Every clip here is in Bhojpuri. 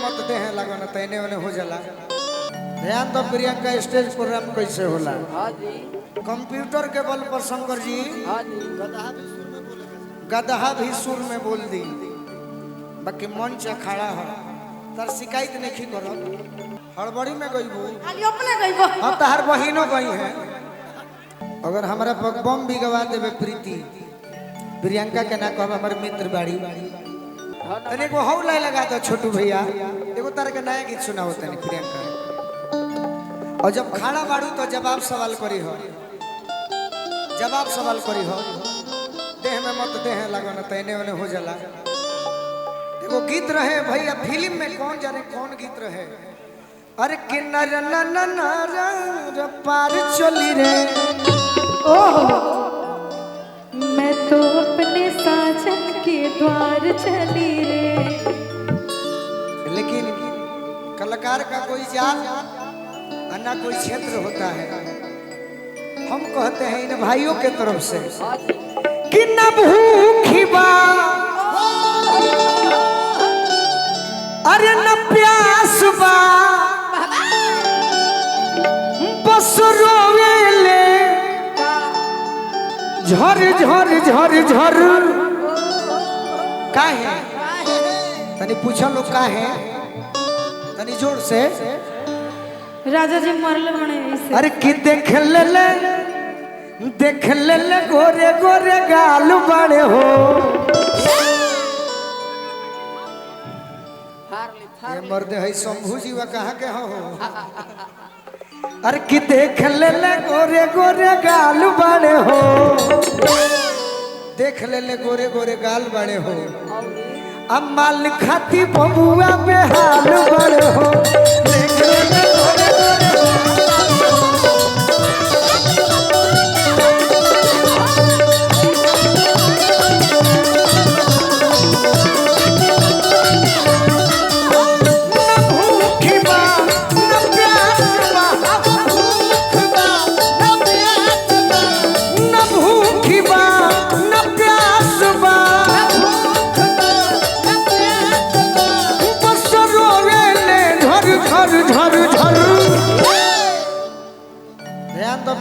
मत दे है लगन तैने वाले हो जाला। ध्यान दो प्रियंका स्टेज प्रोग्राम कैसे होला। हाँ जी कंप्यूटर के बल पर शंकर जी हाँ जी गदहा भी सुर में बोल दी बाकी मंच खड़ा है तर शिकायत नहीं करो हड़बड़ी में गईबू खाली अपने गईबो हम तहार बहिनो गई है। अगर हमारा बम भी गवा देवे प्रीति प्रियंका के ना कहब हमारे मित्र बाड़ी तने को हौ लाई लगा दो छोटू भैया एगो तरह के नया गीत सुनाओ तने प्रियंका और जब खाना बाड़ू तो जवाब सवाल करी हो देह में मत दे है लगन तैने वाले हो जाला। एगो गीत रहे भैया फिल्म में कौन जाने कौन गीत रहे अरे किन्नर नर पार चली रे मैं तो अपने साजन के द्वार चली रे। लेकिन कलाकार का कोई जात ना कोई क्षेत्र होता है। हम कहते हैं इन भाइयों के तरफ से कि न भूखी बा अरे न प्यास बा बस रोवेले झर झर झर झर काहे तनी पूछा लोग काहे तनी जोर से राजा जी मरले बने ऐसे अरे कि देख ले गोरे गोरे गाल बड़े हो ये मर्द है शंभू जीवा कहाँ के हो अरे कि देख ले गोरे गोरे गाल बड़े हो देख ले गोरे गोरे गाल बड़े हो अब माल खाती बबुआ बेहाल बड़े हो देख ले गोरे गोरे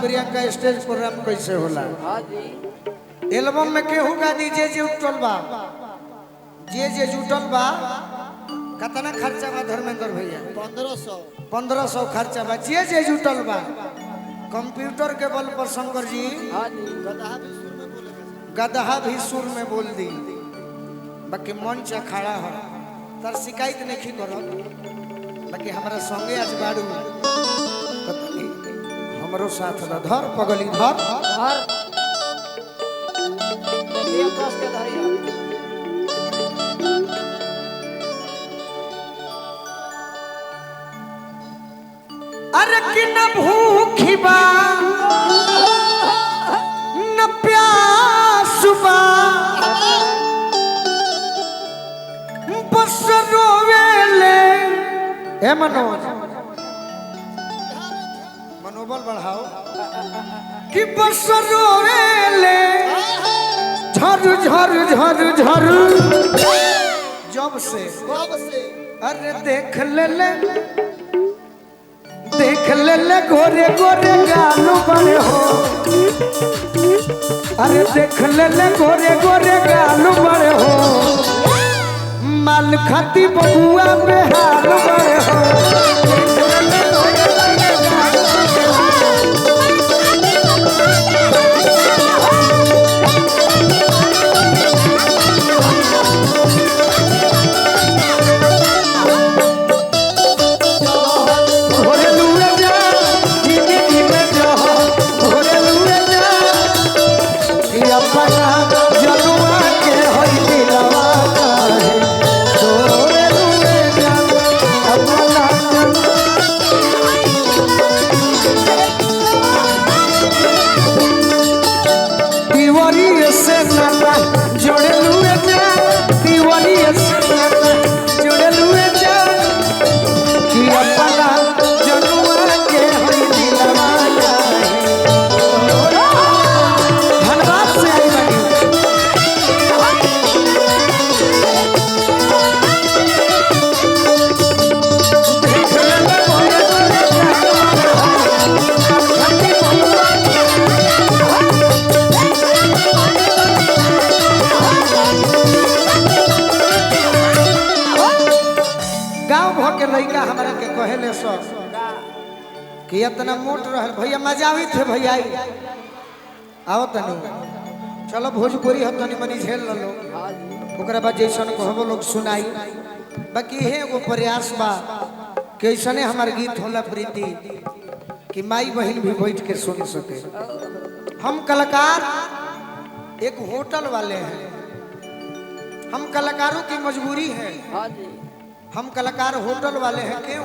प्रियंका स्टेज प्रोग्राम कैसे होला। एल्बम में केहू गा दी जे जुटल बा जे जुटल बा कितना खर्चा बा धर्मेंद्र भैया 1500 खर्चा बा जे जुटल बा कंप्यूटर के बल पर शंकर जी गदहा भी सुर में बोल दी बाकी मंच खड़ा है तर शिकायत नहीं करो बाकी हमारा संगे आज बाड़ू हमरो साथ न धर पगली धर अरे कि न भूखी बा न प्यास बा बस रोवेले ए मनोज मनोबल बढ़ाओ कि बस रोवेले झर झर झर झर जब से अरे देख ले गोरे गोरे गालू बड़े हो अरे देख ले गोरे गोरे गालू बड़े हो माल खाती बबुआ बेहाल बड़े हो गांव भर के लड़का हमारे के कहेले सब कि इतना मोट रहल भैया मजा आई थे भैया आओ तनी चलो भोजपुरी हम तनी मनी झेल लो ओकरा बाद जैसन को हम लोग सुनाई बाकी है एगो प्रयास बा कैसने हमार गीत होला प्रीति कि माई बहन भी बैठ के सुन सके। हम कलाकार एक होटल वाले हैं, हम कलाकारों की मजबूरी है। हम कलाकार होटल वाले हैं। क्यों?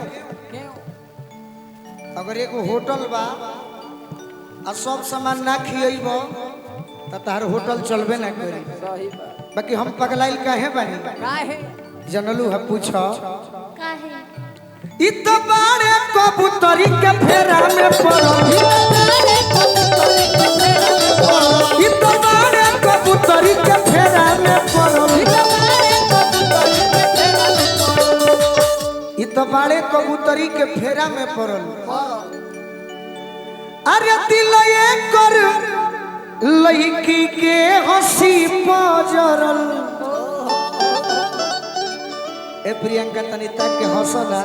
अगर एक होटल बा आ सब सामान ना खियब तो तार होटल चलबे ना करी। बाकी हम पगलाइल काहे बानी जनलू है पूछो इत बारे कबूतरी के फेरा में पड़ो इत बारे कबूतरी के फेरा में पड़ो इत बारे कबूतरी के फेरा में पड़ल। अरे दिल कर लड़की के हंसी पजरल। ए प्रियंका तनिता के हंसला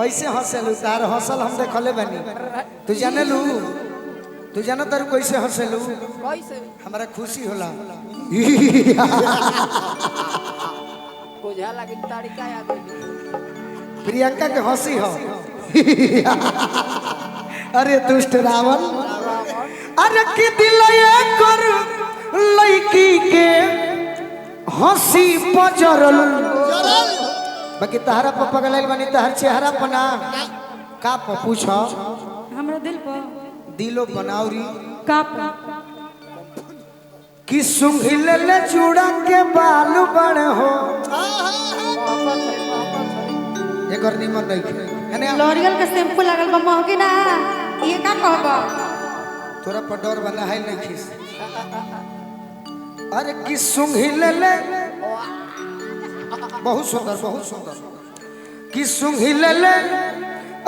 ऐसे हंसलू तार हंसल हम देखले बनी। तू जाने लू तू जानो तारू कैसे हंसलू हमारा खुशी होला प्रियंका के हंसी हो अरे दुष्ट रावण। अरे कि दिल कर लड़की के हंसी पजरल। बाकी तहरा पर पगलाइल बनी तहर चेहरा पना का पर पूछो हमरा दिल पर दिलो बनावरी का कि सुंघिले ले चूड़ा के बाल बड़े हो एक और निमन नहीं है लॉरियल का शैम्पू लागल बा महंगी ना ये का कहबा तोरा पर डर बना है नहीं खिस। अरे कि सुंघिले ले बहुत सुंदर कि सुंघिले ले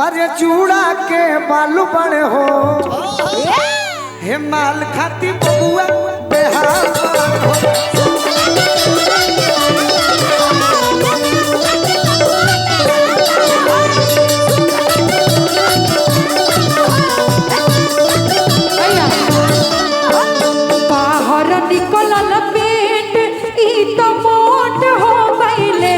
अरे चूड़ा के बालू बड़े हो हे माल खाती बबुआ बेहाल हो। बाहर निकलल पेट ई तो मोट हो गईले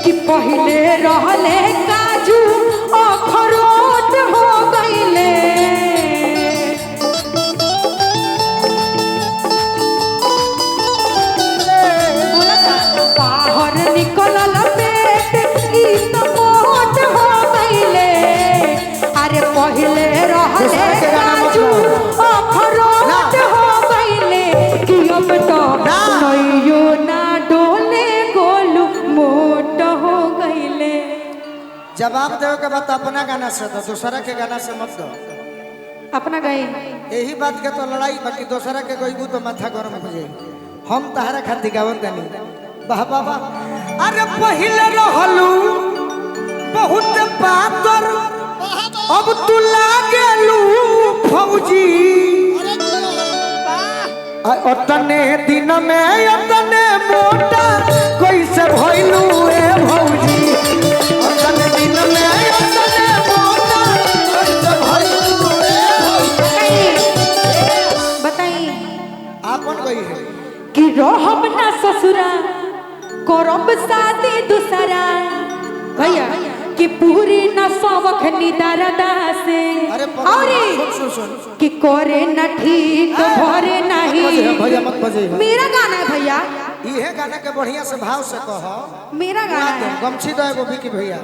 कि पहले रहले काजू अखरोट हो गईले। बाहर निकलल पेट ई तो मोट हो गईले। अरे पहले रहले काजू अखरोट हो गईले कि अब तो नैयो ना डोले गोलू मोट हो गईले। जवाब देवे के बाद अपना गाना से दो दूसरा के गाना से मत दो। अपना गई यही बात के तो लड़ाई बाकी दूसरा के गईबू तो माथा गरम हो जाए। हम तहरा खातिर गावत नहीं वाह वाह वाह। अरे पहले रहलू बहुत पातर अब तू लागेलू फौजी अतने दिन में अतने मोटा कैसे भइलू ए भौजी अतने दिन में अतने मोटा कैसे भइलू ए भौजी। बताई आपन गई है कि रहब ना ससुरा करब शादी दूसरा भैया कि पूरी न सवख निदारदा से अरे सुन कि करे न ठीक भरे नहीं। भैया मत बजे मेरा गाना है भैया इहे गाना के बढ़िया से भाव से कहो। मेरा गाना है गमछी दो एगो बिकी भैया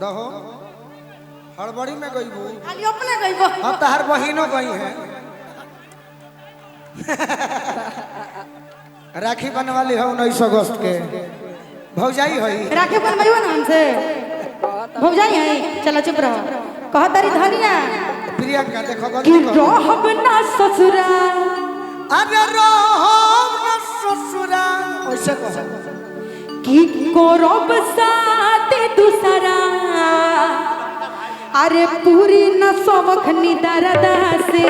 दहो हड़बड़ी में गईबू खाली अपने गईबो हम तहर बहिनो गई है राखी बनने वाली है 19 अगस्त के भौजाई है राखी बनवाइयो ना हमसे भौजाई है चला चुप रहो कह तारी धनिया प्रियंका देखो कि रहब ना ससुरा अरे रहब ना ससुरा ऐसे कहो कि करब शादी दूसरा अरे पूरी न सबक निदारदा से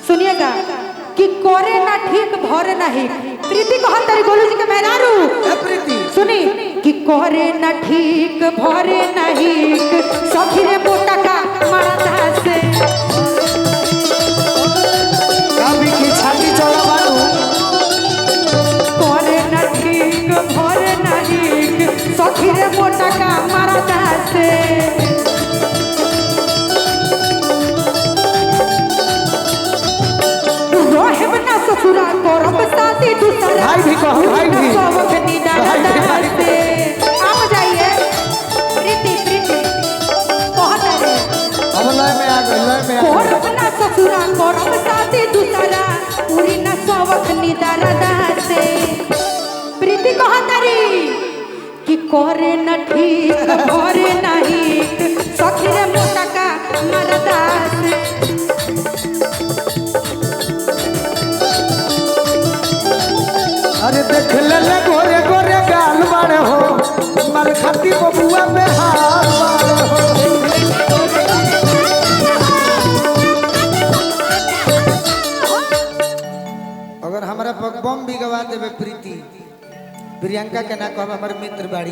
सुनिएगा कि करे ना ठीक भरे नहीं प्रीति को हम तेरी गोलू जी के मेहरारू प्रीति सुनी कि करे ना ठीक भरे नहीं सखी रे मोटा का मरदा से कभी की छाती चौड़ा बारू करे ना ठीक भरे नहीं सखी रे मोटा का मरदा से रोहिब ना ससुरा करब शादी दूसरा भाई भी कहो भाई भी सबक निदारदा से आप जाइए प्रीति प्रीति बहुत है अब लय में आ गई लय में आ गई करब ना ससुरा करब शादी दूसरा पूरी ना सबक निदारदा से प्रीति कहतारी कि करे न ठीक भरे नहीं सखी रे मोटा का मरदा से अरे देख ले गोरे गोरे गाल बाड़े हो मल खाती बबुआ में हाल बाड़े हो अगर हमारा बम भी गवा देवे प्रीति प्रियंका के ना कहब हमारे मित्र बाड़ी